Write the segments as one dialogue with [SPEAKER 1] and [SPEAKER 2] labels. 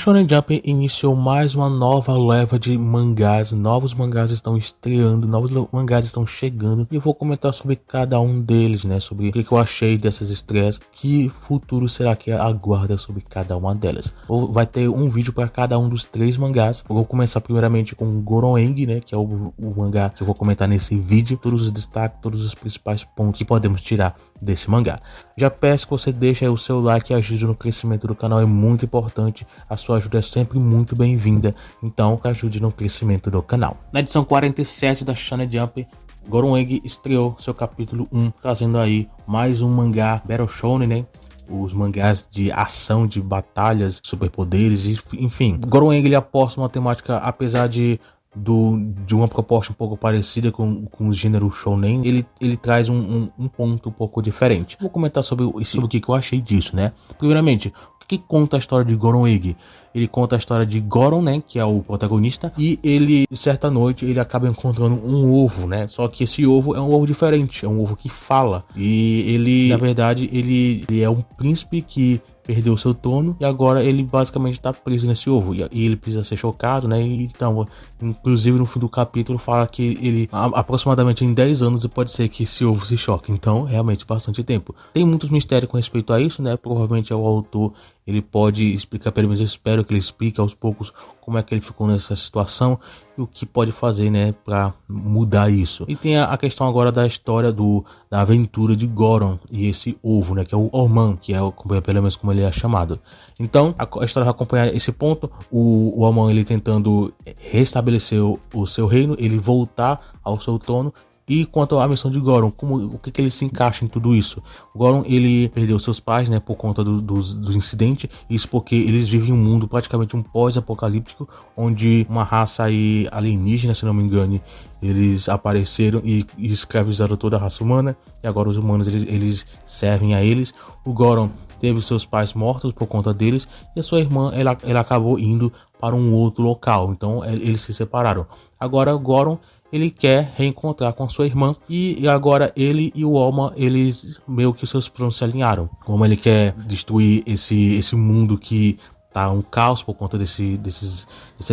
[SPEAKER 1] Shonen Jump iniciou mais uma nova leva de mangás, novos mangás estão estreando, novos mangás estão chegando e eu vou comentar sobre cada um deles, né, sobre o que eu achei dessas estreias, que futuro será que aguarda sobre cada uma delas. Vai ter um vídeo para cada um dos 3 mangás. Eu vou começar primeiramente com Goron Eng, né, que é o mangá que eu vou comentar nesse vídeo, todos os destaques, todos os principais pontos que podemos tirar desse mangá. Já peço que você deixe aí o seu like, ajude no crescimento do canal, é muito importante, a sua ajuda é sempre muito bem-vinda, então ajude no crescimento do canal. Na edição 47 da Shonen Jump, Goron Eng estreou seu capítulo 1, trazendo aí mais um mangá Battle Shonen, né? Os mangás de ação, de batalhas, superpoderes, enfim. Goron Eng ele aposta uma temática, apesar de uma proposta um pouco parecida com o gênero shounen, ele traz um ponto um pouco diferente. Vou comentar sobre o que eu achei disso, né? Primeiramente, o que conta a história de Goron Eng? Ele conta a história de Goron, né, que é o protagonista, e ele, certa noite, ele acaba encontrando um ovo, né, só que esse ovo é um ovo diferente, é um ovo que fala, e ele, na verdade, ele é um príncipe que perdeu seu trono e agora ele basicamente está preso nesse ovo e ele precisa ser chocado, né? Então, inclusive no fim do capítulo fala que ele aproximadamente em 10 anos pode ser que esse ovo se choque, então realmente bastante tempo. Tem muitos mistérios com respeito a isso, né? Provavelmente o autor ele pode explicar, pelo menos eu espero que ele explique aos poucos como é que ele ficou nessa situação e o que pode fazer, né, para mudar isso. E tem a questão agora da história da aventura de Goron e esse ovo, né, que é o Orman, que é pelo menos como ele é chamado. Então a história vai acompanhar esse ponto, o Orman ele tentando restabelecer o seu reino, ele voltar ao seu trono. E quanto à missão de Goron, o que ele se encaixa em tudo isso? O Goron ele perdeu seus pais, né, por conta do incidente, isso porque eles vivem em um mundo praticamente um pós-apocalíptico, onde uma raça aí alienígena, se não me engano, eles apareceram e escravizaram toda a raça humana, e agora os humanos eles servem a eles. O Goron teve seus pais mortos por conta deles, e a sua irmã ela acabou indo para um outro local, então eles se separaram. Agora o Goron ele quer reencontrar com a sua irmã e agora ele e o Orman, eles meio que seus planos se alinharam. Como ele quer destruir esse mundo que tá um caos por conta dessa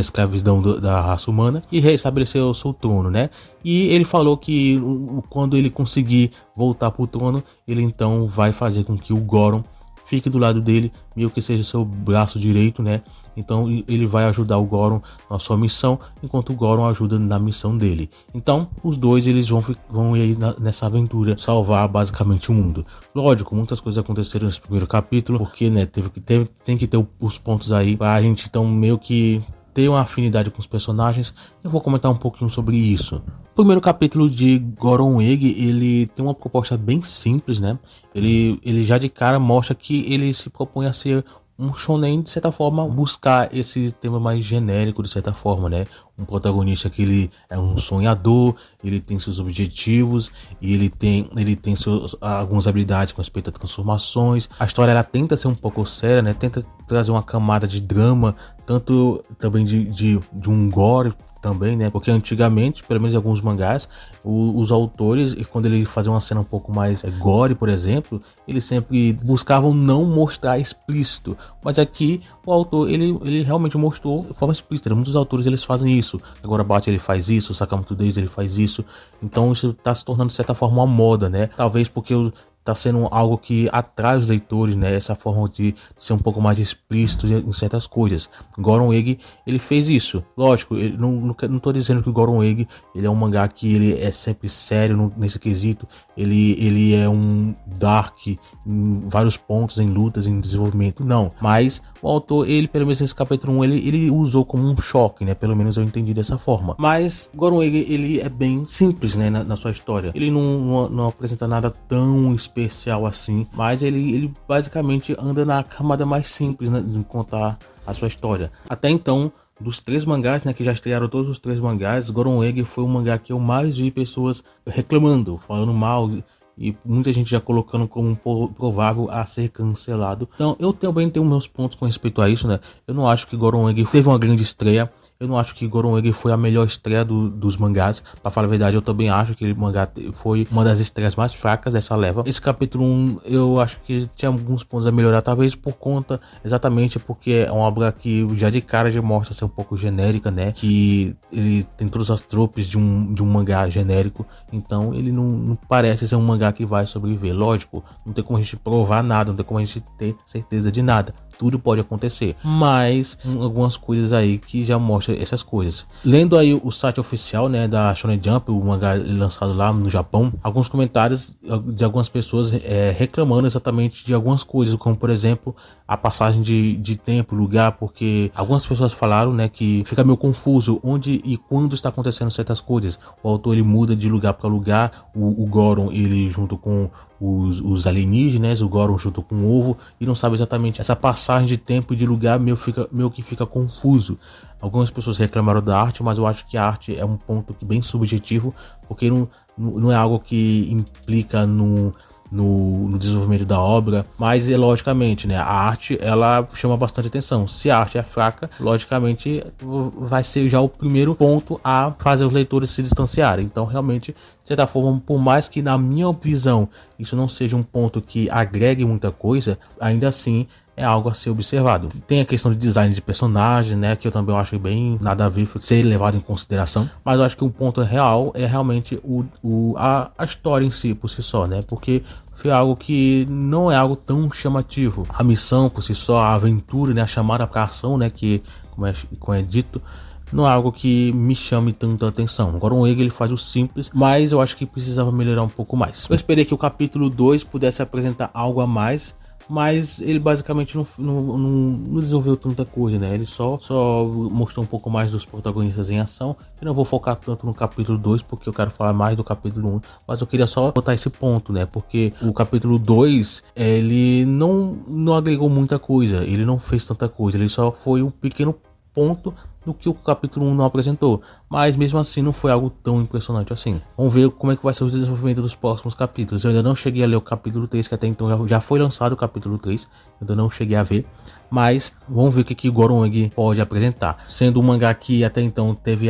[SPEAKER 1] escravidão da raça humana e restabelecer o seu trono, né? E ele falou que quando ele conseguir voltar pro trono, ele então vai fazer com que o Goron fique do lado dele, meio que seja seu braço direito, né? Então ele vai ajudar o Goron na sua missão, enquanto o Goron ajuda na missão dele. Então os dois eles vão ir nessa aventura salvar basicamente o mundo. Lógico, muitas coisas aconteceram nesse primeiro capítulo, porque, né, tem que ter os pontos aí pra gente então meio que ter uma afinidade com os personagens. Eu vou comentar um pouquinho sobre isso. O primeiro capítulo de Goron Eng, ele tem uma proposta bem simples, né? Ele já de cara mostra que ele se propõe a ser um shonen, de certa forma, buscar esse tema mais genérico, de certa forma, né? Um protagonista que ele é um sonhador, ele tem seus objetivos e ele tem algumas habilidades com respeito a transformações. A história ela tenta ser um pouco séria, né? Tenta trazer uma camada de drama, tanto também de um gore também, né? Porque antigamente, pelo menos em alguns mangás, os autores, quando ele fazia uma cena um pouco mais gore, por exemplo, eles sempre buscavam não mostrar explícito. Mas aqui o autor ele realmente mostrou de forma explícita. Muitos autores eles fazem isso. Agora Bate ele faz isso, Sakamoto Days ele faz isso. Então isso está se tornando de certa forma uma moda, né? Talvez porque tá sendo algo que atrai os leitores, né? Essa forma de ser um pouco mais explícito em certas coisas. Goron Eng, ele fez isso. Lógico, não tô dizendo que o Goron Eng ele é um mangá que ele é sempre sério nesse quesito. Ele é um dark em vários pontos, em lutas, em desenvolvimento. Não, mas o autor, ele, pelo menos nesse capítulo 1, ele usou como um choque, né? Pelo menos eu entendi dessa forma. Mas Goron Eng, ele é bem simples, né? Na sua história. Ele não apresenta nada tão especial assim, mas ele basicamente anda na camada mais simples, né, de contar a sua história. Até então, dos 3 mangás, né, que já estrearam todos os 3 mangás, Goron Eng foi o mangá que eu mais vi pessoas reclamando, falando mal, e muita gente já colocando como um provável a ser cancelado. Então eu também tenho meus pontos com respeito a isso, né? Eu não acho que Goron Eng teve uma grande estreia. Eu não acho que Gurren Lagann foi a melhor estreia dos mangás. Pra falar a verdade, eu também acho que o mangá foi uma das estreias mais fracas dessa leva. Esse capítulo 1, eu acho que tinha alguns pontos a melhorar, talvez por conta, exatamente porque é uma obra que já de cara já mostra ser um pouco genérica, né? Que ele tem todas as tropes de um mangá genérico, então ele não parece ser um mangá que vai sobreviver. Lógico, não tem como a gente provar nada, não tem como a gente ter certeza de nada. Tudo pode acontecer, mas algumas coisas aí que já mostram essas coisas. Lendo aí o site oficial, né, da Shonen Jump, o mangá lançado lá no Japão, alguns comentários de algumas pessoas reclamando exatamente de algumas coisas, como por exemplo a passagem de tempo, lugar, porque algumas pessoas falaram, né, que fica meio confuso onde e quando está acontecendo certas coisas. O autor ele muda de lugar para lugar, o Goron ele junto com os alienígenas, o Goron junto com o ovo, e não sabe exatamente essa passagem de tempo e de lugar, meio que fica confuso. Algumas pessoas reclamaram da arte, mas eu acho que a arte é um ponto bem subjetivo, porque não é algo que implica no desenvolvimento da obra, mas logicamente, né, a arte ela chama bastante atenção. Se a arte é fraca, logicamente vai ser já o primeiro ponto a fazer os leitores se distanciarem. Então realmente, de certa forma, por mais que na minha visão isso não seja um ponto que agregue muita coisa, ainda assim é algo a ser observado. Tem a questão de design de personagem, né, que eu também acho bem nada a ver ser levado em consideração, mas eu acho que um ponto real é realmente a história em si, por si só, né, porque foi algo que não é algo tão chamativo. A missão por si só, a aventura, né, a chamada para ação, né, que como é dito, não é algo que me chame tanta atenção. Agora o Ego ele faz o simples, mas eu acho que precisava melhorar um pouco mais. Eu esperei que o capítulo 2 pudesse apresentar algo a mais, mas ele basicamente não desenvolveu tanta coisa, né? Ele só mostrou um pouco mais dos protagonistas em ação. Eu não vou focar tanto no capítulo 2, porque eu quero falar mais do capítulo 1, mas eu queria só botar esse ponto, né? Porque o capítulo 2, ele não agregou muita coisa, ele não fez tanta coisa, ele só foi um pequeno ponto do que o capítulo 1 não apresentou, mas mesmo assim não foi algo tão impressionante assim. Vamos ver como é que vai ser o desenvolvimento dos próximos capítulos. Eu ainda não cheguei a ler o capítulo 3, que até então já foi lançado o capítulo 3, eu ainda não cheguei a ver, mas vamos ver o que o Gurren Lagann pode apresentar. Sendo um mangá que até então teve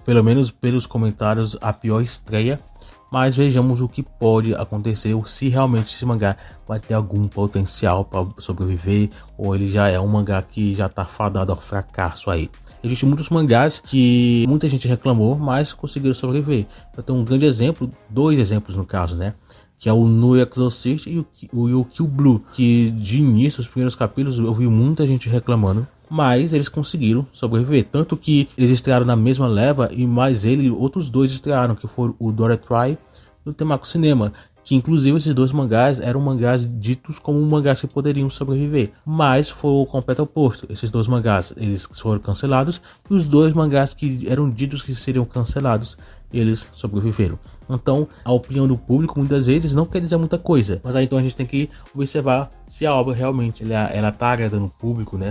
[SPEAKER 1] pelo menos pelos comentários, a pior estreia, mas vejamos o que pode acontecer, ou se realmente esse mangá vai ter algum potencial para sobreviver, ou ele já é um mangá que já está fadado ao fracasso aí. Existem muitos mangás que muita gente reclamou, mas conseguiram sobreviver. Eu tenho um grande exemplo, dois exemplos no caso, né? Que é o No Exorcist e o Kill Blue, que de início, os primeiros capítulos, eu vi muita gente reclamando, mas eles conseguiram sobreviver, tanto que eles estrearam na mesma leva, e mais outros dois estrearam, que foram o Dora Try e o Temaku Cinema, que inclusive esses dois mangás eram mangás ditos como mangás que poderiam sobreviver, mas foi o completo oposto. Esses dois mangás eles foram cancelados, e os dois mangás que eram ditos que seriam cancelados, eles sobreviveram. Então a opinião do público muitas vezes não quer dizer muita coisa, mas aí então a gente tem que observar se a obra realmente ela tá agradando o público, né?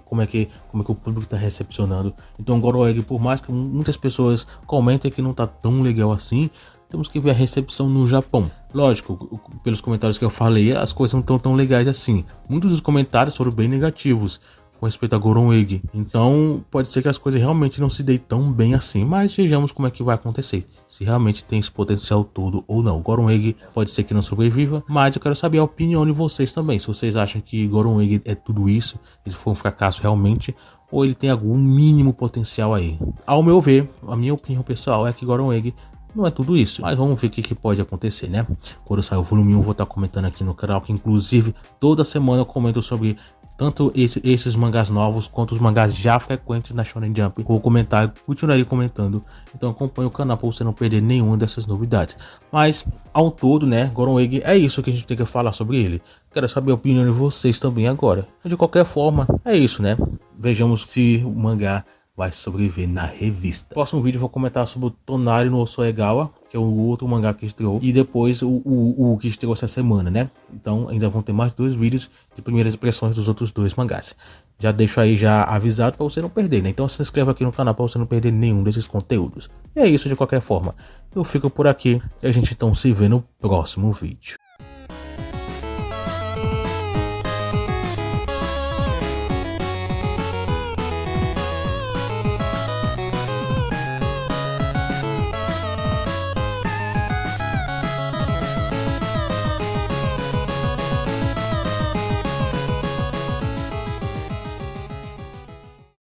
[SPEAKER 1] Como é que o público está recepcionando. Então Gurren Lagann, por mais que muitas pessoas comentem que não tá tão legal assim, temos que ver a recepção no Japão. Lógico, pelos comentários que eu falei, as coisas não estão tão legais assim. Muitos dos comentários foram bem negativos com respeito a Gurren Lagann. Então pode ser que as coisas realmente não se deem tão bem assim, mas vejamos como é que vai acontecer, se realmente tem esse potencial todo ou não. Gurren Lagann pode ser que não sobreviva, mas eu quero saber a opinião de vocês também. Se vocês acham que Gurren Lagann é tudo isso, ele foi um fracasso realmente, ou ele tem algum mínimo potencial aí. Ao meu ver, a minha opinião pessoal é que Gurren Lagann não é tudo isso, mas vamos ver o que pode acontecer, né? Quando sair o volume 1, eu vou estar comentando aqui no canal, que inclusive toda semana eu comento sobre tanto esses mangás novos quanto os mangás já frequentes na Shonen Jump. Vou comentar, continuarei comentando, então acompanhe o canal para você não perder nenhuma dessas novidades. Mas ao todo, né, Gurren Lagann é isso que a gente tem que falar sobre ele. Quero saber a opinião de vocês também agora. De qualquer forma, é isso, né? Vejamos se o mangá vai sobreviver na revista. No próximo vídeo eu vou comentar sobre o Tonari no Osoegawa, que é o outro mangá que estreou, e depois o que estreou essa semana, né? Então ainda vão ter mais 2 vídeos de primeiras impressões dos outros 2 mangás. Já deixo aí já avisado para você não perder, né? Então se inscreva aqui no canal para você não perder nenhum desses conteúdos. E é isso de qualquer forma. Eu fico por aqui e a gente então se vê no próximo vídeo.